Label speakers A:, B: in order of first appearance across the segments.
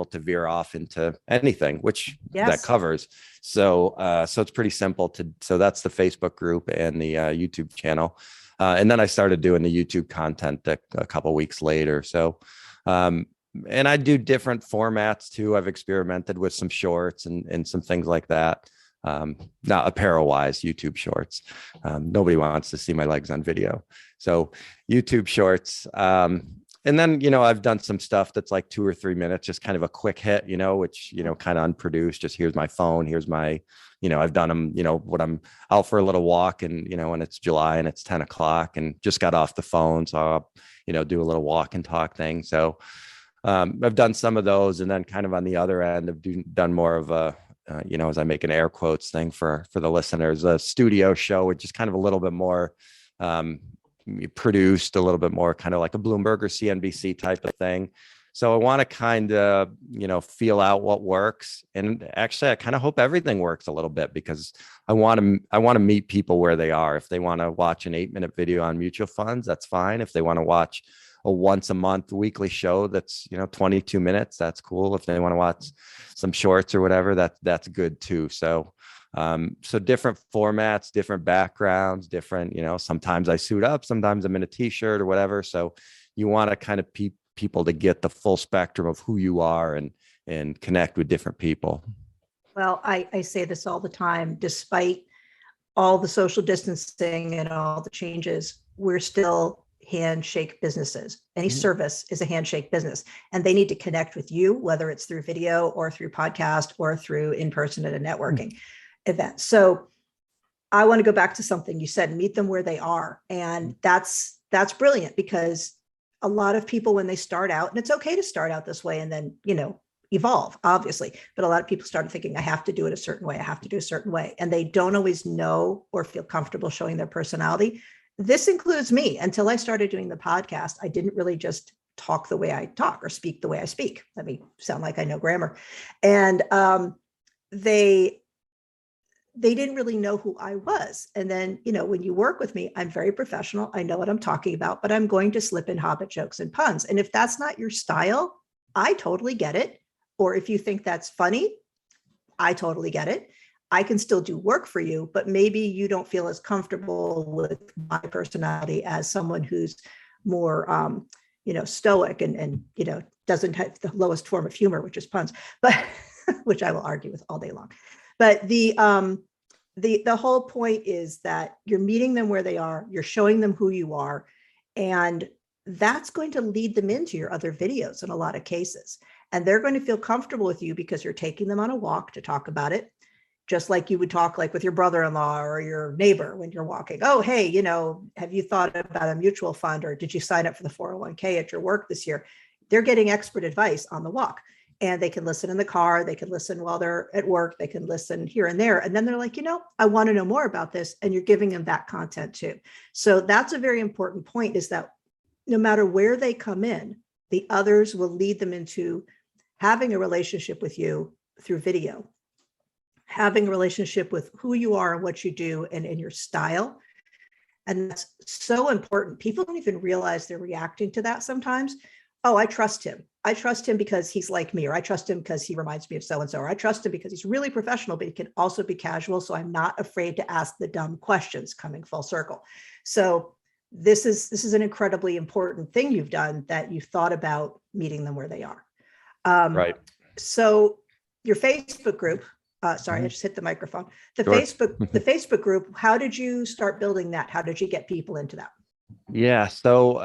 A: people to veer off into anything, which that
B: Yes.
A: covers. So it's pretty simple so that's the Facebook group and the YouTube channel. And then I started doing the YouTube content a couple weeks later. So, and I do different formats too. I've experimented with some shorts and some things like that. Not apparel wise, YouTube shorts. Nobody wants to see my legs on video. So YouTube shorts. And then, I've done some stuff that's like 2 or 3 minutes, just kind of a quick hit, which, kind of unproduced. Just here's my phone. Here's my, I've done them, when I'm out for a little walk and, when it's July and it's 10 o'clock and just got off the phone. So I'll, do a little walk and talk thing. So I've done some of those. And then kind of on the other end, I've done more of a, as I make an air quotes thing for the listeners, a studio show, which is kind of a little bit more produced, a little bit more kind of like a Bloomberg or CNBC type of thing. So I want to kind of, feel out what works. And actually, I kind of hope everything works a little bit because I want to meet people where they are. If they want to watch an 8-minute video on mutual funds, that's fine. If they want to watch a once a month weekly show that's 22 minutes, that's cool. If they want to watch some shorts or whatever, that's good too. So different formats, different backgrounds, different, sometimes I suit up, sometimes I'm in a t-shirt or whatever. So you want to kind of people to get the full spectrum of who you are and connect with different people.
B: Well, I say this all the time, despite all the social distancing and all the changes, we're still handshake businesses. Any service is a handshake business, and they need to connect with you, whether it's through video or through podcast or through in person at a networking event. So I want to go back to something you said, meet them where they are. And that's brilliant, because a lot of people, when they start out, and it's okay to start out this way and then, evolve, obviously, but a lot of people started thinking, I have to do it a certain way. I have to do a certain way. And they don't always know or feel comfortable showing their personality. This includes me. Until I started doing the podcast, I didn't really just talk the way I talk or speak the way I speak. Let me sound like I know grammar. And they didn't really know who I was. And then, when you work with me, I'm very professional. I know what I'm talking about, but I'm going to slip in Hobbit jokes and puns. And if that's not your style, I totally get it. Or if you think that's funny, I totally get it. I can still do work for you, but maybe you don't feel as comfortable with my personality as someone who's more, stoic and doesn't have the lowest form of humor, which is puns, but which I will argue with all day long. But the whole point is that you're meeting them where they are, you're showing them who you are, and that's going to lead them into your other videos in a lot of cases. And they're going to feel comfortable with you because you're taking them on a walk to talk about it, just like you would talk like with your brother-in-law or your neighbor when you're walking. Oh, hey, have you thought about a mutual fund, or did you sign up for the 401k at your work this year? They're getting expert advice on the walk. And they can listen in the car, they can listen while they're at work, they can listen here and there. And then they're like, I want to know more about this. And you're giving them that content too. So that's a very important point, is that no matter where they come in, the others will lead them into having a relationship with you through video, having a relationship with who you are and what you do and in your style. And that's so important. People don't even realize they're reacting to that sometimes. Oh, I trust him. I trust him because he's like me, or I trust him because he reminds me of so-and-so, or I trust him because he's really professional, but he can also be casual. So I'm not afraid to ask the dumb questions, coming full circle. So this is an incredibly important thing you've done, that you've thought about meeting them where they are.
A: Right.
B: So your Facebook group, sorry, I just hit the microphone. The Facebook group, how did you start building that? How did you get people into that?
A: Yeah. So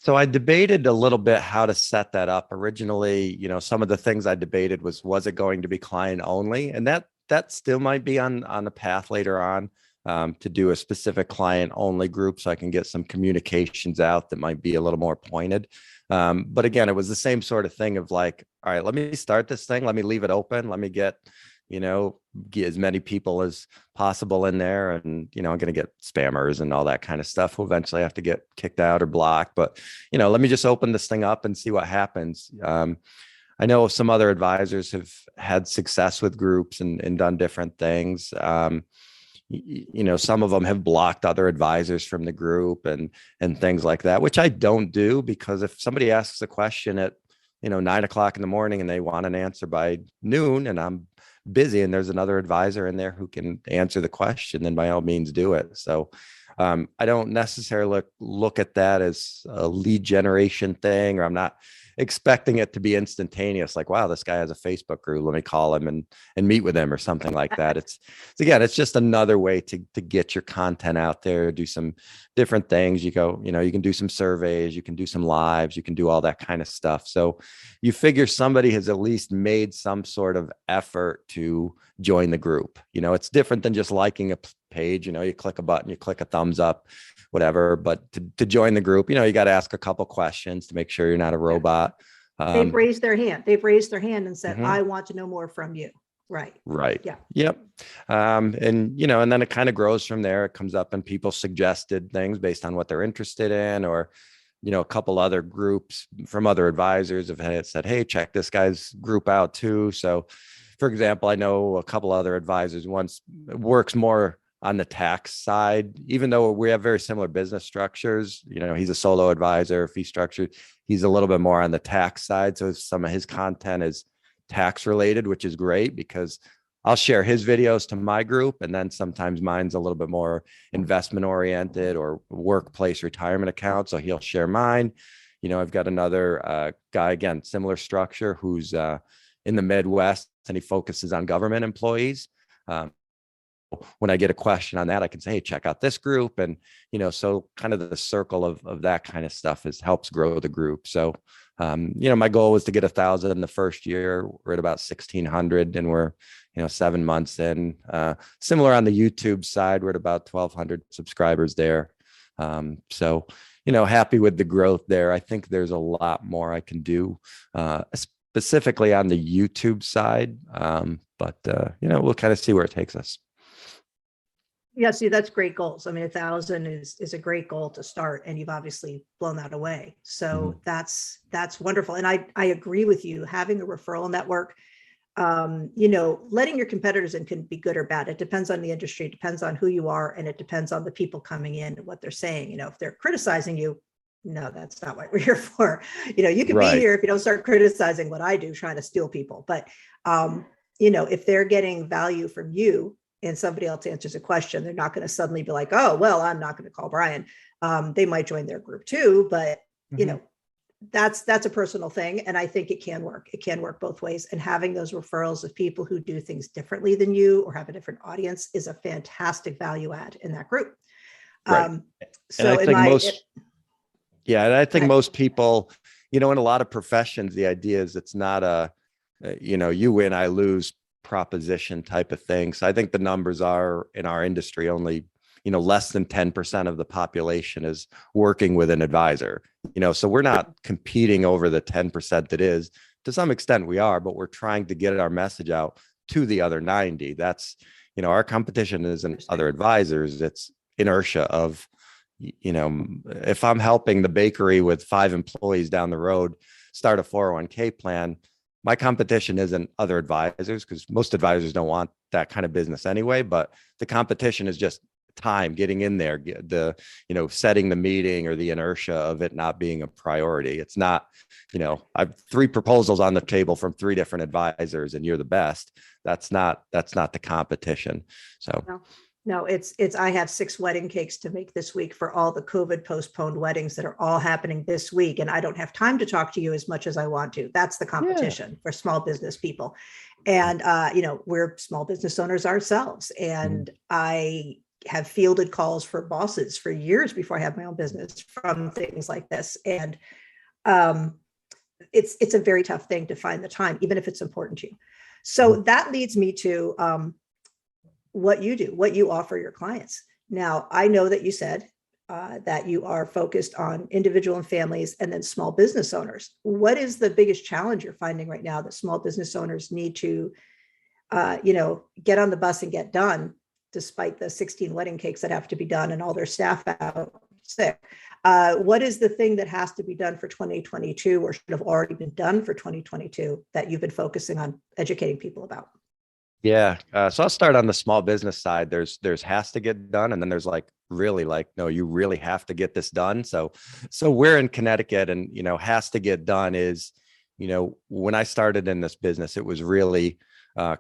A: I debated a little bit how to set that up. Originally, some of the things I debated was it going to be client only? And that still might be on the path later on, to do a specific client only group, so I can get some communications out that might be a little more pointed. But again, it was the same sort of thing of like, all right, let me start this thing. Let me leave it open. Let me get as many people as possible in there. And, I'm going to get spammers and all that kind of stuff who eventually have to get kicked out or blocked. But, let me just open this thing up and see what happens. I know some other advisors have had success with groups and done different things. Some of them have blocked other advisors from the group and things like that, which I don't do, because if somebody asks a question at 9 o'clock in the morning and they want an answer by noon and I'm busy and there's another advisor in there who can answer the question, then by all means do it. So I don't necessarily look at that as a lead generation thing, or I'm not expecting it to be instantaneous. Like, wow, this guy has a Facebook group. Let me call him and meet with him or something like that. It's again, it's just another way to get your content out there, do some different things. You can do some surveys, you can do some lives, you can do all that kind of stuff. So you figure somebody has at least made some sort of effort to join the group. It's different than just liking a page. You click a button, you click a thumbs up, whatever. But to join the group, you got to ask a couple questions to make sure you're not a robot.
B: They've raised their hand. And said,
A: Mhm.
B: I want to know more from you. Right.
A: Yeah. Yep. And then it kind of grows from there. It comes up and people suggested things based on what they're interested in, or, a couple other groups from other advisors have said, hey, check this guy's group out too. So for example, I know a couple other advisors, one works more on the tax side, even though we have very similar business structures. He's a solo advisor, fee structure. He's a little bit more on the tax side. So some of his content is tax related, which is great because I'll share his videos to my group. And then sometimes mine's a little bit more investment oriented or workplace retirement account. So he'll share mine. I've got another guy, again, similar structure, who's in the Midwest and he focuses on government employees. When I get a question on that, I can say, hey, check out this group. And, so kind of the circle of that kind of stuff helps grow the group. So, my goal was to get 1,000 in the first year. We're at about 1,600 and we're, 7 months in. Similar on the YouTube side, we're at about 1,200 subscribers there. So, happy with the growth there. I think there's a lot more I can do, specifically on the YouTube side. But we'll kind of see where it takes us.
B: Yeah, see, that's great goals. I mean, 1,000 is a great goal to start, and you've obviously blown that away. So that's wonderful. And I agree with you. Having a referral network, letting your competitors in can be good or bad. It depends on the industry, it depends on who you are, and it depends on the people coming in and what they're saying. If they're criticizing you, no, that's not what we're here for. You can be here if you don't start criticizing what I do, trying to steal people. But if they're getting value from you, and somebody else answers a question, they're not going to suddenly be like, oh, well, I'm not going to call Brian. They might join their group too, but that's a personal thing. And I think it can work. It can work both ways. And having those referrals of people who do things differently than you or have a different audience is a fantastic value add in that group.
A: Right. So I think most people, in a lot of professions, the idea is it's not you win, I lose proposition type of thing. So I think the numbers are in our industry only, less than 10% of the population is working with an advisor, so we're not competing over the 10% that is. To some extent we are, but we're trying to get our message out to the other 90. That's, our competition isn't other advisors. It's inertia of, if I'm helping the bakery with 5 employees down the road start a 401k plan, my competition isn't other advisors, because most advisors don't want that kind of business anyway. But the competition is just time getting in there, setting the meeting, or the inertia of it not being a priority. It's not, I've 3 proposals on the table from 3 different advisors and you're the best. That's not the competition. So.
B: No, it's I have 6 wedding cakes to make this week for all the COVID postponed weddings that are all happening this week. And I don't have time to talk to you as much as I want to. That's the competition for small business people. And, we're small business owners ourselves. And I have fielded calls for bosses for years before I had my own business from things like this. And it's a very tough thing to find the time, even if it's important to you. So that leads me to what you do, what you offer your clients. Now, I know that you said that you are focused on individual and families and then small business owners. What is the biggest challenge you're finding right now that small business owners need to, get on the bus and get done, despite the 16 wedding cakes that have to be done and all their staff out sick? What is the thing that has to be done for 2022 or should have already been done for 2022 that you've been focusing on educating people about?
A: Yeah. So I'll start on the small business side. There's has to get done. And then there's no, you really have to get this done. So we're in Connecticut, and, has to get done is, when I started in this business, it was really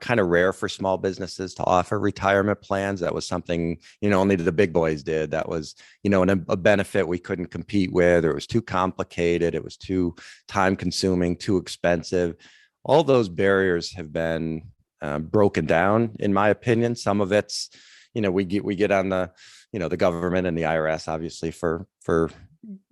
A: kind of rare for small businesses to offer retirement plans. That was something, only the big boys did. That was, a benefit we couldn't compete with, or it was too complicated. It was too time consuming, too expensive. All those barriers have been broken down, in my opinion. Some of it's, we get on the government and the IRS, obviously for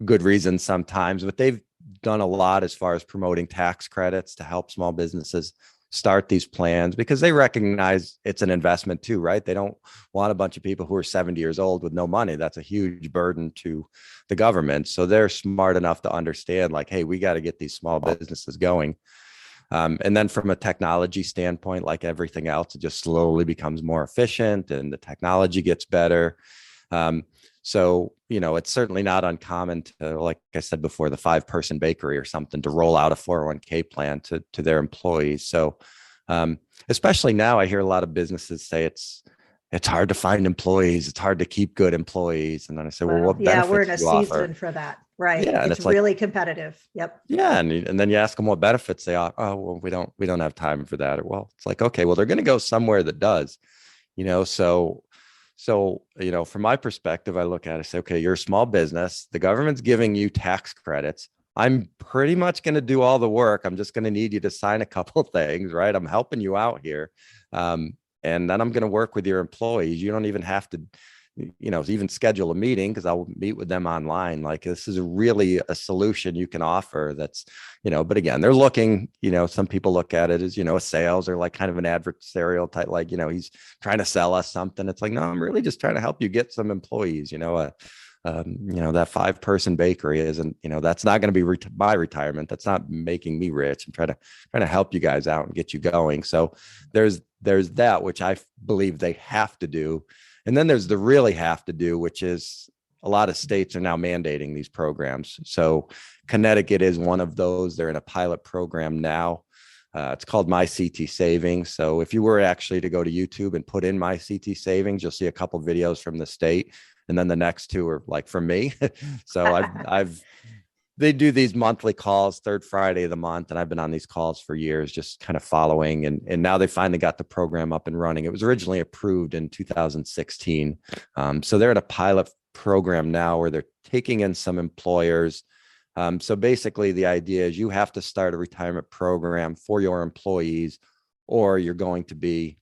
A: good reasons sometimes, but they've done a lot as far as promoting tax credits to help small businesses start these plans, because they recognize it's an investment too, right? They don't want a bunch of people who are 70 years old with no money. That's a huge burden to the government. So they're smart enough to understand, like, hey, we got to get these small businesses going. And then from a technology standpoint, like everything else, it just slowly becomes more efficient and the technology gets better. So, it's certainly not uncommon to, like I said before, the 5-person bakery or something to roll out a 401k plan to their employees. So, especially now, I hear a lot of businesses say it's hard to find employees. It's hard to keep good employees. And then I say, well, what benefits
B: we're in a
A: do you offer?
B: season for that. Right.
A: Yeah. And
B: it's
A: like,
B: really competitive. Yep.
A: yeah. And then you ask them what benefits they offer. Oh, well, we don't have time for that. Well, it's like, okay, well, they're going to go somewhere that does, so, from my perspective, I look at it, I say, okay, you're a small business. The government's giving you tax credits. I'm pretty much going to do all the work. I'm just going to need you to sign a couple of things, right? I'm helping you out here. And then I'm going to work with your employees. You don't even have to, even schedule a meeting, because I'll meet with them online. Like, this is really a solution you can offer that's, but again, they're looking, some people look at it as, a sales, or like kind of an adversarial type, like, he's trying to sell us something. It's like, no, I'm really just trying to help you get some employees, that 5-person bakery isn't, that's not going to be my retirement. That's not making me rich. I'm trying to help you guys out and get you going. So there's that, which I believe they have to do. And then there's the really have to do, which is a lot of states are now mandating these programs. So Connecticut is one of those. They're in a pilot program now. It's called My CT Savings. So if you were actually to go to YouTube and put in My CT Savings, you'll see a couple of videos from the state. And then the next two are like from me. So they do these monthly calls, third Friday of the month. And I've been on these calls for years, just kind of following. And now they finally got the program up and running. It was originally approved in 2016. So they're in a pilot program now where they're taking in some employers. So basically the idea is you have to start a retirement program for your employees, or you're going to be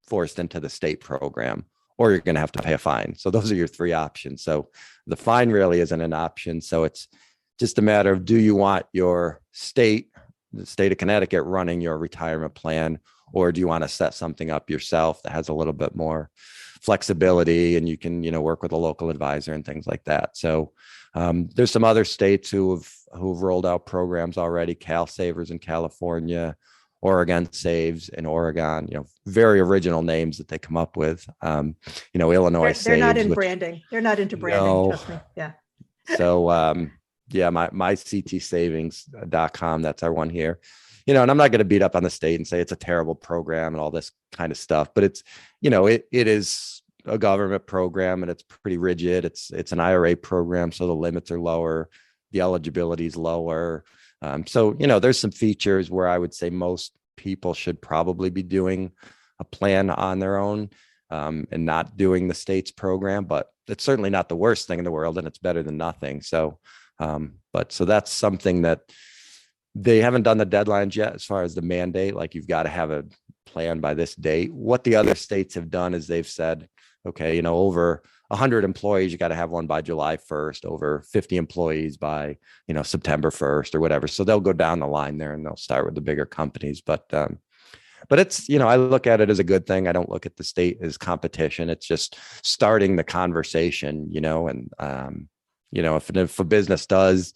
A: forced into the state program, or you're going to have to pay a fine. So those are your 3 options. So the fine really isn't an option. So it's just a matter of, do you want the state of Connecticut running your retirement plan, or do you want to set something up yourself that has a little bit more flexibility and you can, work with a local advisor and things like that. So there's some other states who've rolled out programs already. Cal Savers in California, Oregon Saves in Oregon, very original names that they come up with. Illinois Saves.
B: They're not in branding. They're not into branding. Trust me. Yeah.
A: So, yeah, my myctsavings.com. That's our one here, and I'm not going to beat up on the state and say it's a terrible program and all this kind of stuff, but it's, it is a government program and it's pretty rigid. It's an IRA program. So the limits are lower, the eligibility is lower. So, there's some features where I would say most people should probably be doing a plan on their own, and not doing the state's program, but it's certainly not the worst thing in the world, and it's better than nothing. So, so that's something that they haven't done the deadlines yet as far as the mandate, like you've got to have a plan by this date. What the other states have done is they've said, okay, over 100 employees, you got to have one by July 1st, over 50 employees by, September 1st or whatever. So they'll go down the line there and they'll start with the bigger companies. But it's, I look at it as a good thing. I don't look at the state as competition. It's just starting the conversation, and, if a business does,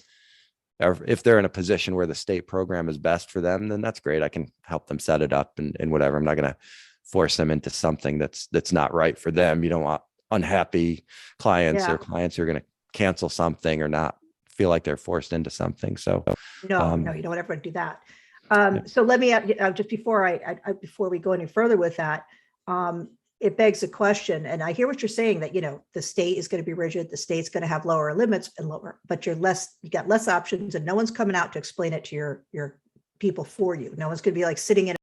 A: or if they're in a position where the state program is best for them, then that's great. I can help them set it up and whatever. I'm not going to force them into something that's not right for them. You don't want unhappy clients or clients who are going to cancel something or not feel like they're forced into something. So
B: no, you don't ever do that. So let me just before we go any further with that, it begs a question, and I hear what you're saying, that the state is going to be rigid, the state's going to have lower limits and lower, but you got less options, and no one's coming out to explain it to your people for you. No one's going to be like sitting in